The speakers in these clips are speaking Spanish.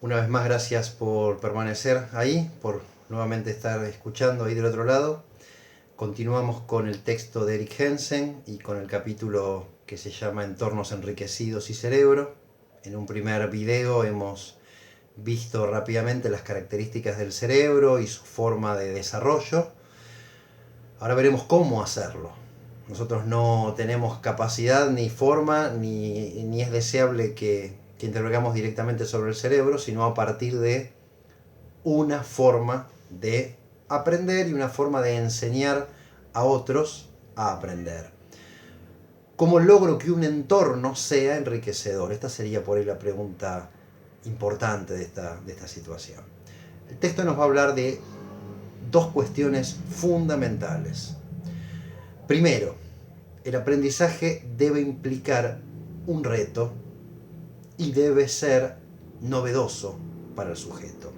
Una vez más, gracias por permanecer ahí, por nuevamente estar escuchando ahí del otro lado. Continuamos con el texto de Eric Hensen y con el capítulo que se llama Entornos enriquecidos y cerebro. En un primer video hemos visto rápidamente las características del cerebro y su forma de desarrollo. Ahora veremos cómo hacerlo. Nosotros no tenemos capacidad ni forma, ni es deseable que interrogamos directamente sobre el cerebro, sino a partir de una forma de aprender y una forma de enseñar a otros a aprender. ¿Cómo logro que un entorno sea enriquecedor? Esta sería por ahí la pregunta importante de esta situación. El texto nos va a hablar de dos cuestiones fundamentales. Primero, el aprendizaje debe implicar un reto y debe ser novedoso para el sujeto.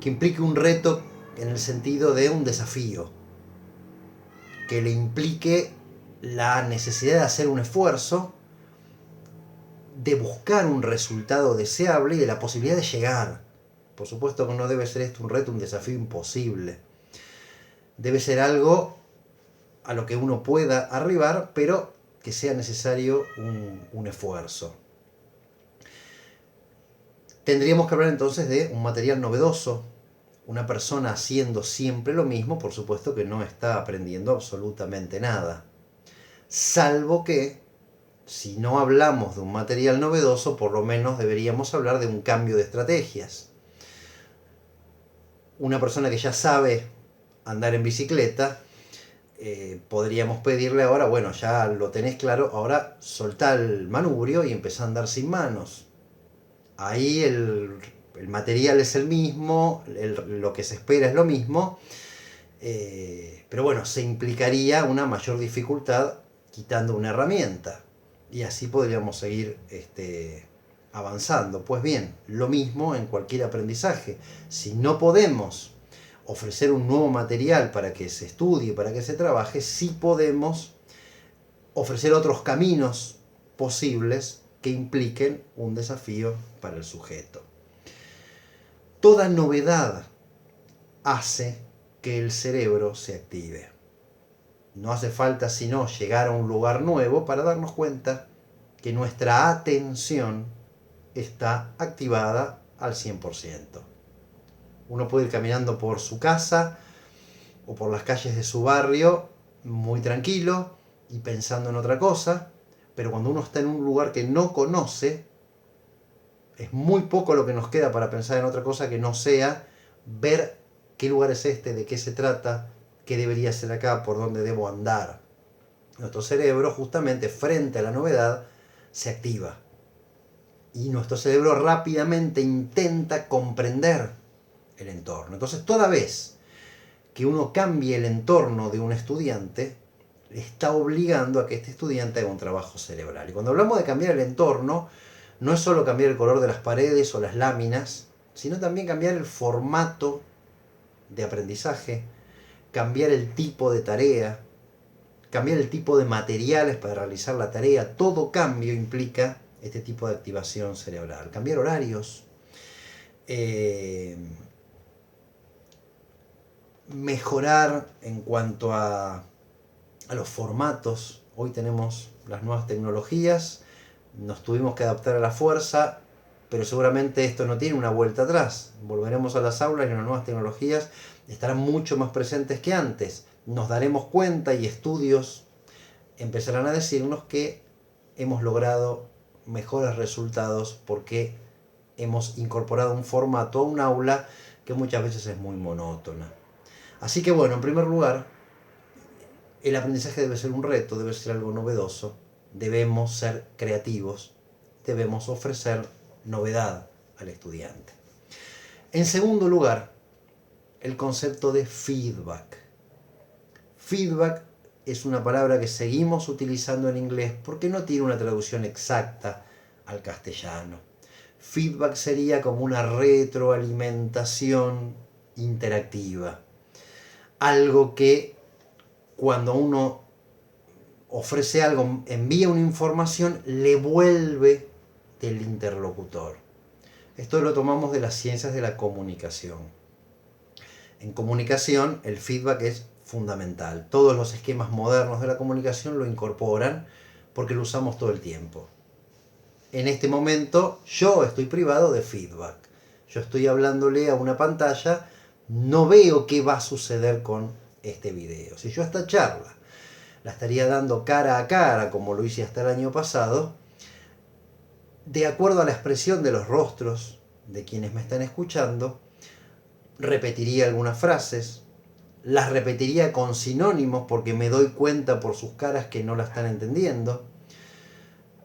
Que implique un reto en el sentido de un desafío, que le implique la necesidad de hacer un esfuerzo, de buscar un resultado deseable y de la posibilidad de llegar. Por supuesto que no debe ser esto un reto, un desafío imposible. Debe ser algo a lo que uno pueda arribar, pero que sea necesario un esfuerzo. Tendríamos que hablar entonces de un material novedoso. Una persona haciendo siempre lo mismo, por supuesto que no está aprendiendo absolutamente nada. Salvo que, si no hablamos de un material novedoso, por lo menos deberíamos hablar de un cambio de estrategias. Una persona que ya sabe andar en bicicleta, podríamos pedirle ahora, bueno, ya lo tenés claro, ahora soltá el manubrio y empezá a andar sin manos. Ahí el material es el mismo, lo que se espera es lo mismo, pero bueno, se implicaría una mayor dificultad quitando una herramienta. Y así podríamos seguir avanzando. Pues bien, lo mismo en cualquier aprendizaje. Si no podemos ofrecer un nuevo material para que se estudie, para que se trabaje, sí podemos ofrecer otros caminos posibles que impliquen un desafío para el sujeto. Toda novedad hace que el cerebro se active. No hace falta sino llegar a un lugar nuevo para darnos cuenta que nuestra atención está activada al 100%. Uno puede ir caminando por su casa o por las calles de su barrio muy tranquilo y pensando en otra cosa, pero cuando uno está en un lugar que no conoce, es muy poco lo que nos queda para pensar en otra cosa que no sea ver qué lugar es este, de qué se trata, qué debería ser acá, por dónde debo andar. Nuestro cerebro, justamente frente a la novedad, se activa. Y nuestro cerebro rápidamente intenta comprender el entorno. Entonces, toda vez que uno cambie el entorno de un estudiante, está obligando a que este estudiante haga un trabajo cerebral. Y cuando hablamos de cambiar el entorno, no es solo cambiar el color de las paredes o las láminas, sino también cambiar el formato de aprendizaje, cambiar el tipo de tarea, cambiar el tipo de materiales para realizar la tarea. Todo cambio implica este tipo de activación cerebral. Cambiar horarios, mejorar en cuanto a los formatos. Hoy tenemos las nuevas tecnologías, nos tuvimos que adaptar a la fuerza, pero seguramente esto no tiene una vuelta atrás. Volveremos a las aulas y las nuevas tecnologías estarán mucho más presentes que antes. Nos daremos cuenta y estudios empezarán a decirnos que hemos logrado mejores resultados porque hemos incorporado un formato a un aula que muchas veces es muy monótona. Así que bueno, en primer lugar, el aprendizaje debe ser un reto, debe ser algo novedoso, debemos ser creativos, debemos ofrecer novedad al estudiante. En segundo lugar, el concepto de feedback. Feedback es una palabra que seguimos utilizando en inglés porque no tiene una traducción exacta al castellano. Feedback sería como una retroalimentación interactiva. Algo que cuando uno ofrece algo, envía una información, le vuelve del interlocutor. Esto lo tomamos de las ciencias de la comunicación. En comunicación el feedback es fundamental. Todos los esquemas modernos de la comunicación lo incorporan porque lo usamos todo el tiempo. En este momento yo estoy privado de feedback. Yo estoy hablándole a una pantalla, no veo qué va a suceder con este video. Si yo esta charla la estaría dando cara a cara, como lo hice hasta el año pasado, de acuerdo a la expresión de los rostros de quienes me están escuchando, repetiría algunas frases, las repetiría con sinónimos porque me doy cuenta por sus caras que no la están entendiendo.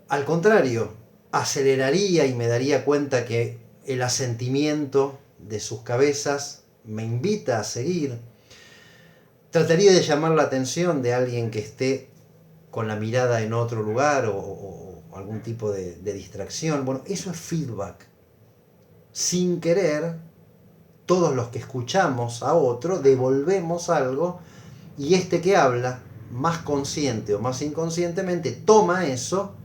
Al contrario, aceleraría y me daría cuenta que el asentimiento de sus cabezas me invita a seguir. Trataría de llamar la atención de alguien que esté con la mirada en otro lugar o algún tipo de distracción. Bueno, eso es feedback. Sin querer, todos los que escuchamos a otro devolvemos algo y este que habla, más consciente o más inconscientemente, toma eso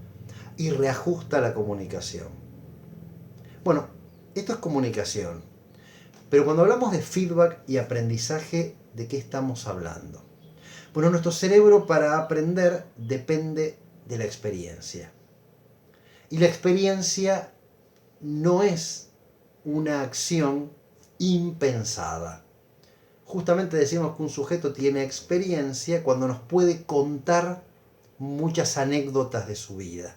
y reajusta la comunicación. Bueno, esto es comunicación. Pero cuando hablamos de feedback y aprendizaje, ¿de qué estamos hablando? Bueno, nuestro cerebro para aprender depende de la experiencia. Y la experiencia no es una acción impensada. Justamente decimos que un sujeto tiene experiencia cuando nos puede contar muchas anécdotas de su vida.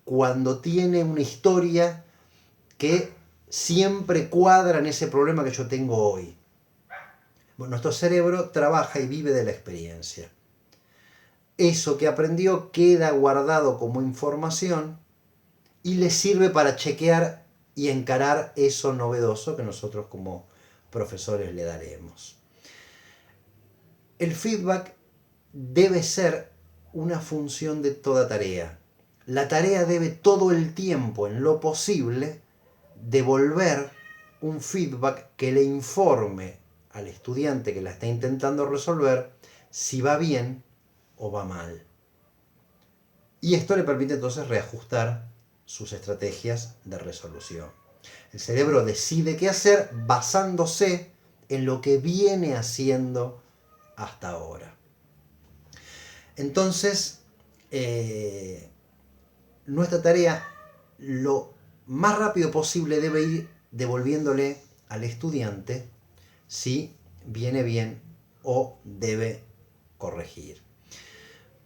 Cuando tiene una historia que siempre cuadra en ese problema que yo tengo hoy. Bueno, nuestro cerebro trabaja y vive de la experiencia. Eso que aprendió queda guardado como información y le sirve para chequear y encarar eso novedoso que nosotros como profesores le daremos. El feedback debe ser una función de toda tarea. La tarea debe todo el tiempo, en lo posible, devolver un feedback que le informe al estudiante que la está intentando resolver si va bien o va mal. Y esto le permite entonces reajustar sus estrategias de resolución. El cerebro decide qué hacer basándose en lo que viene haciendo hasta ahora. Entonces, nuestra tarea lo más rápido posible debe ir devolviéndole al estudiante si viene bien o debe corregir.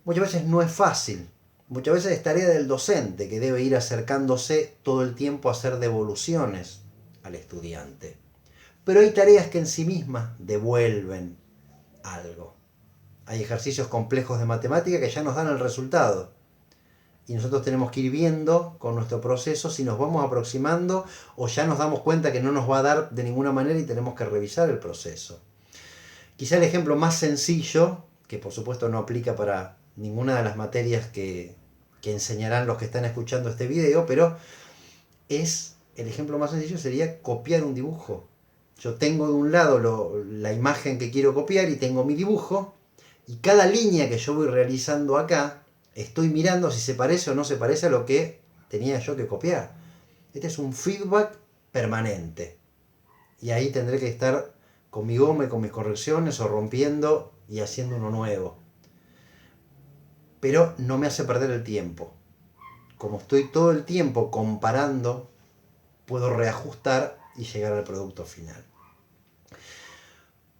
Muchas veces no es fácil. Muchas veces es tarea del docente que debe ir acercándose todo el tiempo a hacer devoluciones al estudiante. Pero hay tareas que en sí mismas devuelven algo. Hay ejercicios complejos de matemática que ya nos dan el resultado. Y nosotros tenemos que ir viendo con nuestro proceso si nos vamos aproximando o ya nos damos cuenta que no nos va a dar de ninguna manera y tenemos que revisar el proceso. Quizá el ejemplo más sencillo, que por supuesto no aplica para ninguna de las materias que enseñarán los que están escuchando este video, pero el ejemplo más sencillo sería copiar un dibujo. Yo tengo de un lado la imagen que quiero copiar y tengo mi dibujo, y cada línea que yo voy realizando acá, estoy mirando si se parece o no se parece a lo que tenía yo que copiar. Este es un feedback permanente. Y ahí tendré que estar con mi goma y con mis correcciones o rompiendo y haciendo uno nuevo. Pero no me hace perder el tiempo. Como estoy todo el tiempo comparando, puedo reajustar y llegar al producto final.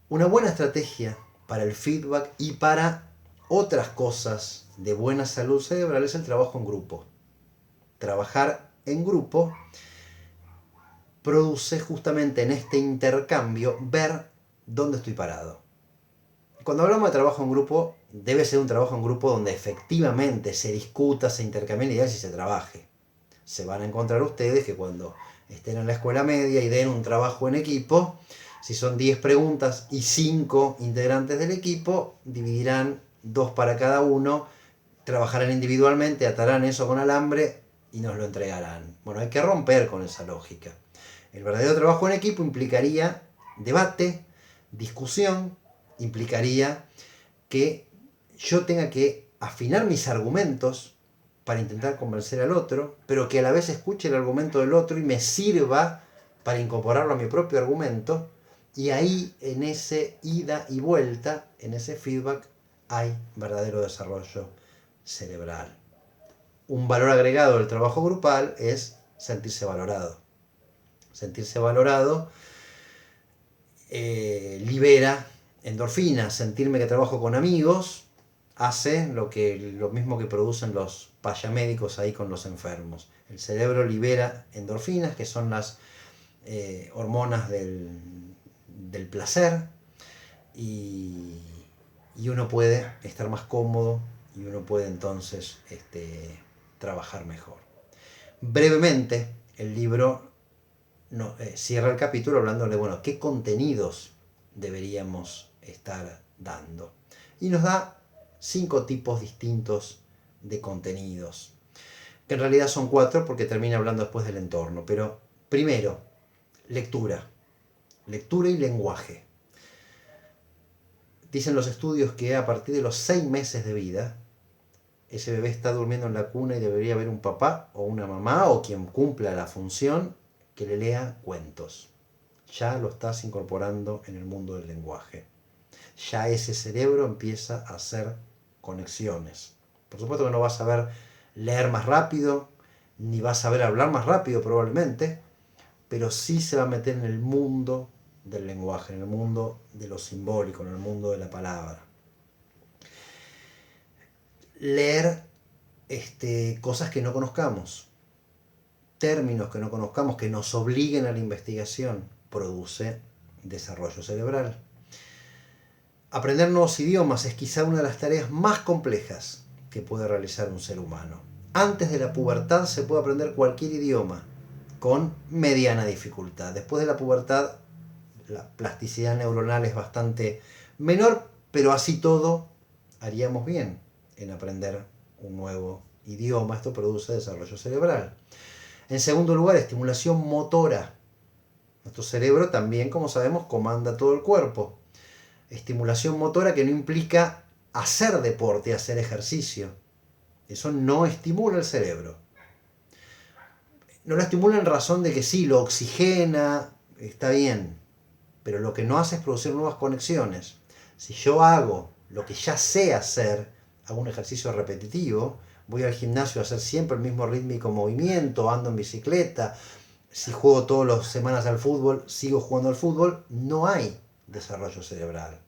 Una buena estrategia para el feedback y para otras cosas de buena salud cerebral es el trabajo en grupo. Trabajar en grupo produce justamente en este intercambio ver dónde estoy parado. Cuando hablamos de trabajo en grupo, debe ser un trabajo en grupo donde efectivamente se discuta, se intercambien ideas y se trabaje. Se van a encontrar ustedes que cuando estén en la escuela media y den un trabajo en equipo, si son 10 preguntas y 5 integrantes del equipo, dividirán 2 para cada uno, trabajarán individualmente, atarán eso con alambre y nos lo entregarán. Bueno, hay que romper con esa lógica. El verdadero trabajo en equipo implicaría debate, discusión, implicaría que yo tenga que afinar mis argumentos para intentar convencer al otro, pero que a la vez escuche el argumento del otro y me sirva para incorporarlo a mi propio argumento. Y ahí, en ese ida y vuelta, en ese feedback, hay verdadero desarrollo cerebral. Un valor agregado del trabajo grupal es sentirse valorado. Sentirse valorado libera endorfinas. Sentirme que trabajo con amigos hace lo mismo que producen los payamédicos ahí con los enfermos. El cerebro libera endorfinas, que son las hormonas del placer, y uno puede estar más cómodo y uno puede entonces trabajar mejor. Brevemente, el libro cierra el capítulo hablando de, bueno, qué contenidos deberíamos estar dando. Y nos da 5 tipos distintos de contenidos, que en realidad son 4 porque termina hablando después del entorno. Pero primero, lectura. Lectura y lenguaje. Dicen los estudios que a partir de los 6 meses de vida, ese bebé está durmiendo en la cuna y debería haber un papá o una mamá o quien cumpla la función que le lea cuentos. Ya lo estás incorporando en el mundo del lenguaje. Ya ese cerebro empieza a hacer conexiones. Por supuesto que no vas a saber leer más rápido, ni vas a saber hablar más rápido probablemente, pero sí se va a meter en el mundo del lenguaje, en el mundo de lo simbólico, en el mundo de la palabra. Leer cosas que no conozcamos, términos que no conozcamos, que nos obliguen a la investigación, produce desarrollo cerebral. Aprender nuevos idiomas es quizá una de las tareas más complejas que puede realizar un ser humano. Antes de la pubertad se puede aprender cualquier idioma con mediana dificultad. Después de la pubertad la plasticidad neuronal es bastante menor, pero así todo haríamos bien en aprender un nuevo idioma. Esto produce desarrollo cerebral. En segundo lugar, estimulación motora. Nuestro cerebro también, como sabemos, comanda todo el cuerpo. Estimulación motora que no implica hacer deporte, hacer ejercicio. Eso no estimula el cerebro. No lo estimula en razón de que sí, lo oxigena, está bien, pero lo que no hace es producir nuevas conexiones. Si yo hago lo que ya sé hacer, hago un ejercicio repetitivo, voy al gimnasio a hacer siempre el mismo rítmico movimiento, ando en bicicleta, si juego todas las semanas al fútbol, sigo jugando al fútbol, no hay desarrollo cerebral.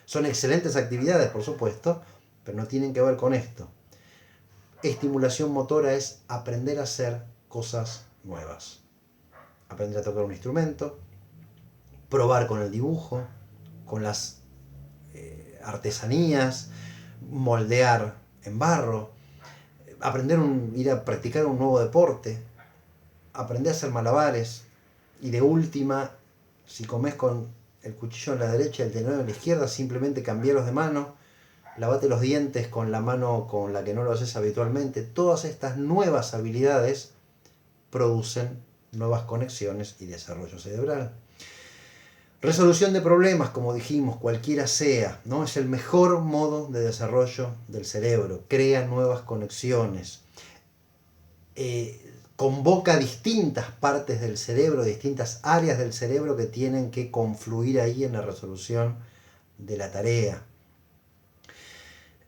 Son excelentes actividades, por supuesto, pero no tienen que ver con esto. Estimulación motora es aprender a hacer cosas nuevas. Aprender a tocar un instrumento, probar con el dibujo, con las artesanías, moldear en barro, ir a practicar un nuevo deporte, aprender a hacer malabares, y de última, si comes con el cuchillo en la derecha y el tenedor en la izquierda, simplemente cambiarlos de mano, lavate los dientes con la mano con la que no lo haces habitualmente. Todas estas nuevas habilidades producen nuevas conexiones y desarrollo cerebral. Resolución de problemas, como dijimos, cualquiera sea, ¿no? Es el mejor modo de desarrollo del cerebro. Crea nuevas conexiones. Convoca distintas partes del cerebro, distintas áreas del cerebro que tienen que confluir ahí en la resolución de la tarea.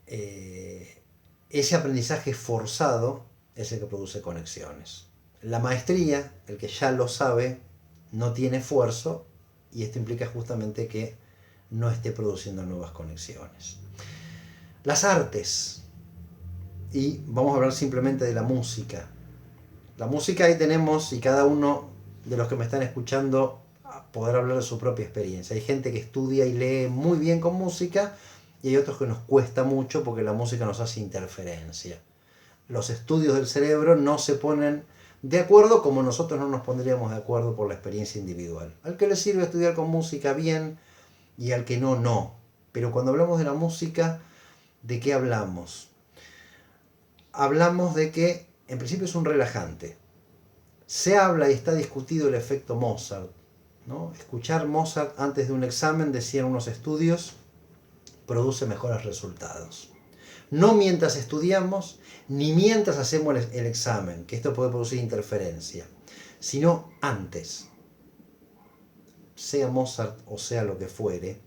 Ese aprendizaje forzado es el que produce conexiones. La maestría, el que ya lo sabe, no tiene esfuerzo, y esto implica justamente que no esté produciendo nuevas conexiones. Las artes, y vamos a hablar simplemente de la música. La música, ahí tenemos, y cada uno de los que me están escuchando poder hablar de su propia experiencia. Hay gente que estudia y lee muy bien con música, y hay otros que nos cuesta mucho porque la música nos hace interferencia. Los estudios del cerebro no se ponen de acuerdo como nosotros no nos pondríamos de acuerdo por la experiencia individual. Al que le sirve estudiar con música, bien, y al que no, no. Pero cuando hablamos de la música, ¿de qué hablamos? Hablamos de que en principio es un relajante. Se habla y está discutido el efecto Mozart, ¿no? Escuchar Mozart antes de un examen, decían unos estudios, produce mejores resultados. No mientras estudiamos, ni mientras hacemos el examen, que esto puede producir interferencia, sino antes. Sea Mozart o sea lo que fuere,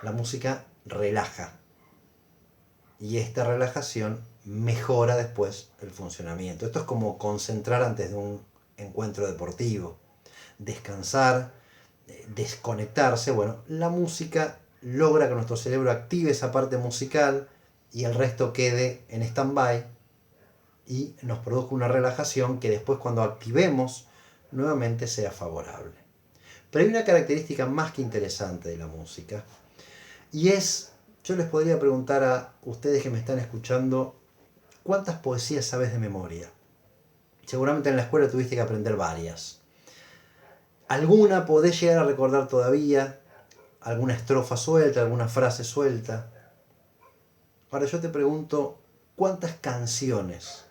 la música relaja. Y esta relajación mejora después el funcionamiento. Esto es como concentrar antes de un encuentro deportivo. Descansar, desconectarse. Bueno, la música logra que nuestro cerebro active esa parte musical y el resto quede en stand-by y nos produzca una relajación que después cuando activemos nuevamente sea favorable. Pero hay una característica más que interesante de la música y es, yo les podría preguntar a ustedes que me están escuchando, ¿cuántas poesías sabes de memoria? Seguramente en la escuela tuviste que aprender varias. ¿Alguna podés llegar a recordar todavía? ¿Alguna estrofa suelta, alguna frase suelta? Ahora yo te pregunto, ¿cuántas canciones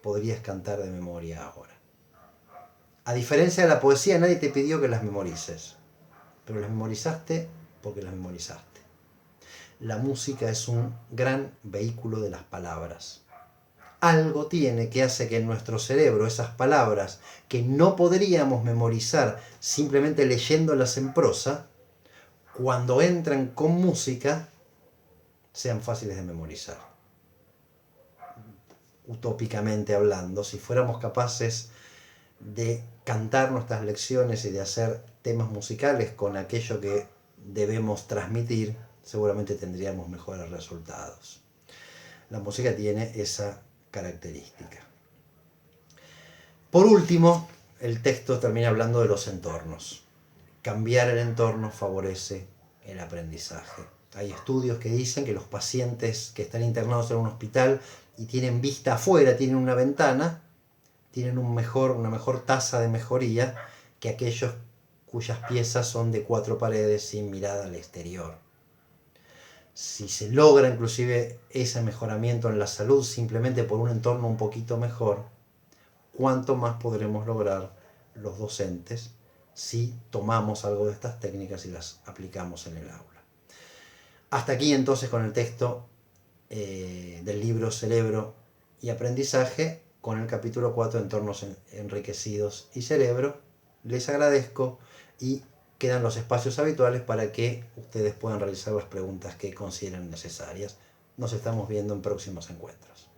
podrías cantar de memoria ahora? A diferencia de la poesía, nadie te pidió que las memorices, pero las memorizaste porque las memorizaste. La música es un gran vehículo de las palabras. Algo tiene que hace que en nuestro cerebro esas palabras que no podríamos memorizar simplemente leyéndolas en prosa, cuando entran con música, sean fáciles de memorizar. Utópicamente hablando, si fuéramos capaces de cantar nuestras lecciones y de hacer temas musicales con aquello que debemos transmitir, seguramente tendríamos mejores resultados. La música tiene esa característica. Por último, el texto termina hablando de los entornos. Cambiar el entorno favorece el aprendizaje. Hay estudios que dicen que los pacientes que están internados en un hospital y tienen vista afuera, tienen una ventana, tienen una mejor tasa de mejoría que aquellos cuyas piezas son de 4 paredes sin mirada al exterior. Si se logra inclusive ese mejoramiento en la salud simplemente por un entorno un poquito mejor, ¿cuánto más podremos lograr los docentes si tomamos algo de estas técnicas y las aplicamos en el aula? Hasta aquí entonces con el texto del libro Cerebro y Aprendizaje, con el capítulo 4, Entornos enriquecidos y cerebro. Les agradezco y quedan los espacios habituales para que ustedes puedan realizar las preguntas que consideren necesarias. Nos estamos viendo en próximos encuentros.